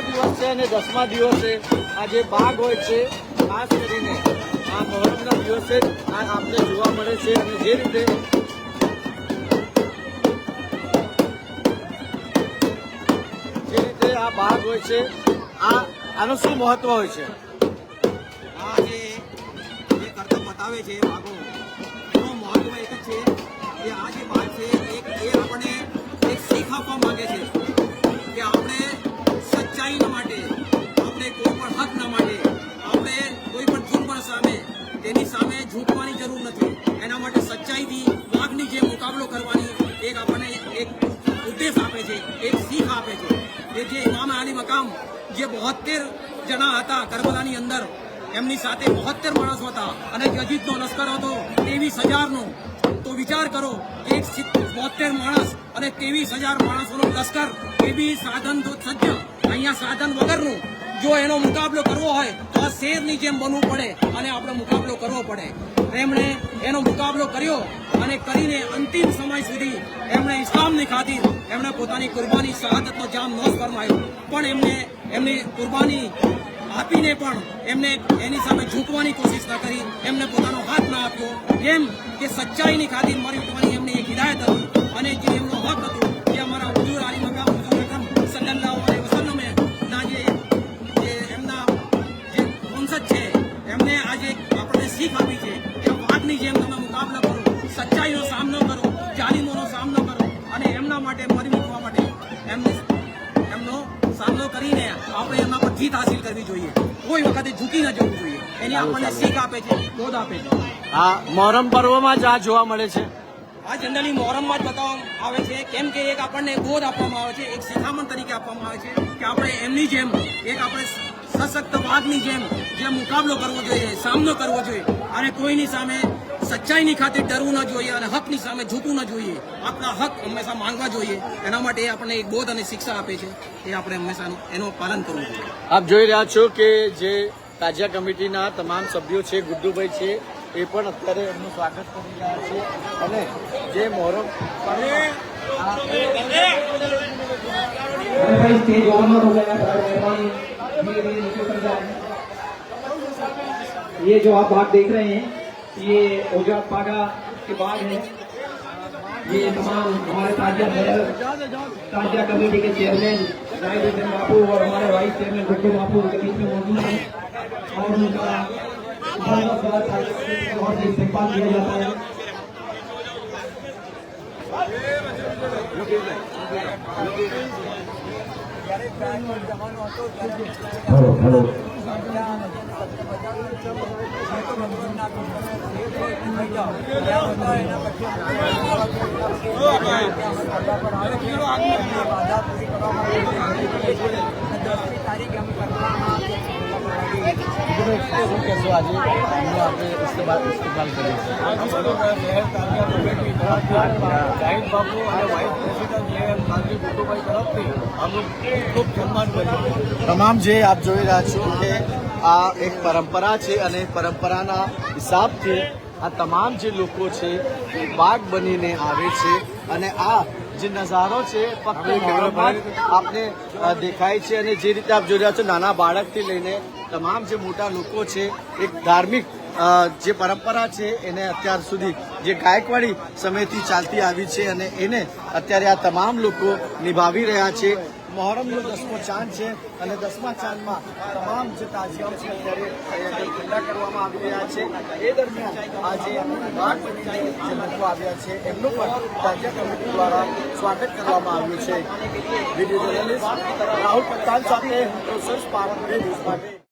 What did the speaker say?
દિવસ છે અને 10મા દિવસે આ જે બાગ હોય છે, ખાસ કરીને આ મહોરમના દિવસે આ આપણે જોવા મળે છે. અને જે રીતે આ બાગ હોય છે, આનું શું મહત્વ હોય છે? આ જે કરતબ બતાવે છે બાગો, એનું મહત્વ એક જ છે કે આ જે બાગ છે એ આપણને એક શીખ આપવા માંગે છે કે આપણે સચ્ચાઈના માટે, આપણે કોઈ પણ હકના માટે, આપણે કોઈ પણ જુલ્મ સામે તેની સામે ઝૂકવાની જરૂર નથી. એના માટે સચ્ચાઈથી બાગની જે મુકાબલો કરવાની એક આપણને એક ઉદ્દેશ આપે છે, એક શીખ આપે છે. એ જે ઇમામ અલી મકામ જે 72 જણા હતા કરબલાની અંદર, એમની સાથે 72 માણસો હતા અને યજીદનો લશ્કર હતો 23,000નો. તો વિચાર કરો, એક 72 માણસ અને 23,000 માણસોનો લશ્કર, એ બી સાધન તો સજ્જ, અહીંયા સાધન વગરનું. જો એનો મુકાબલો કરવો હોય તો આ શેરની જેમ બનવું પડે અને આપણે મુકાબલો કરવો પડે. એમણે એનો મુકાબલો કર્યો અને કરીને અંતિમ સમય સુધી એમણે ઇસ્લામની ખાतिर એમણે પોતાની કુરબાની, શહાદતનો જામ નોશ ફરમાયો. પણ એમની કુરબાની આપીને પણ એમને એની સામે ઝૂકવાની કોશિશ ન કરી, એમને પોતાનો હાથ ના આપ્યો. કેમ કે સચ્ચાઈની ખાतिर મરી ઉઠવાની એમની એક હિદાયત હતી અને જે એમનો હક હતું, જે અમારા હુજૂર અલી મકામ સલ્લલ્લાહુ અલૈહિ વસલ્લમે ના જે એમના જે વંશજ છે, એમને આજે આપણને શીખ આપી છે કે વાઘની જેમ તમે મુકાબલો કરો, સચ્ચાઈનો સામનો કરો, જાલિમોનો સામનો કરો અને એમના માટે મરી મૂકવા માટે એમનો સામનો કરીને આપણે એમના પર જીત હાસિલ કરવી જોઈએ. કોઈ વખતે ઝૂકી ન જવું જોઈએ. એની આપણને શીખ આપે છે, બોધ આપે છે. આ મહોરમ પર્વમાં જ આ જોવા મળે છે. આ જનરલી મહોરમમાં જ બતાવવામાં આવે છે, કેમ કે એક આપણને બોધ આપવામાં આવે છે, એક શિખામણ તરીકે આપવામાં આવે છે કે આપણે એમની જેમ એક આપણે સશક્ત વાઘની જેમ જે મુકાબલો કરવો જોઈએ, સામનો કરવો જોઈએ અને કોઈની સામે સચ્ચાઈની ખાतिर ડરવું ન જોઈએ અને હકની સામે ઝૂકવું ન જોઈએ. આપણા હક હંમેશા માંગવા જોઈએ. એના માટે એ આપણને એક બોધ અને શિક્ષા આપે છે. એ આપણે હંમેશા એનું પાલન કરવું જોઈએ. આપ જોઈ રહ્યા છો કે જે તાજિયા કમિટીના તમામ સભ્યો છે, ગુડ્ડુભાઈ છે, એ પણ અત્યારે એમનું સ્વાગત કરી રહ્યા છે. અને જે મહોરમ ये जो आप बाग देख रहे हैं, ये ओजा पागा के बाग है. ये तमाम हमारे ताजिया कमेटी के चेयरमैन रायदुद्दीन बापू और हमारे वाइस चेयरमैन गुड्डू बापू के बीच में मौजूद है और उनका बहुत इस्तेमाल किया जाता है. हेलो ઇસ્તેમાલ કરીએ જાહિદ બાપુ અને વાઇસ પ્રેસિડેન્ટ માનજી ગુડ્ડુભાઈ તરફથી આમનું ખૂબ સન્માન કર્યું. તમામ જે આપ જોઈ રહ્યા છો કે આ એક પરંપરા છે અને પરંપરાના હિસાબથી આ તમામ જે લોકો છે એ બાગ બનીને આવે છે. અને આ જે નજારો છે ફક્ત મહોરમમાં આપને દેખાય છે. અને જે રીતે આપ જોઈ રહ્યા છો, નાના બાળકથી લઈને તમામ જે મોટા લોકો છે, એક ધાર્મિક જે પરંપરા છે એને અત્યાર સુધી જે ગાયકવાડી સમયથી ચાલતી આવી છે અને એને અત્યારે આ તમામ લોકો નિભાવી રહ્યા છે. મહોરમનો 10મો ચાંદ છે અને 10મા ચાંદમાં તમામ જે તાજિયાઓ છે અત્યારે ઠંડા કરવામાં આવી રહ્યા છે. એ દરમિયાન આજે બાગ બનીને જે લોકો આવ્યા છે એમનું પણ તાજિયા કમિટી દ્વારા સ્વાગત કરવામાં આવ્યું છે. વિડીયો જર્નલિસ્ટ રાહુલ પત્તાન સાથે પ્રોસેસ પાર્ક ન્યૂઝ માટે.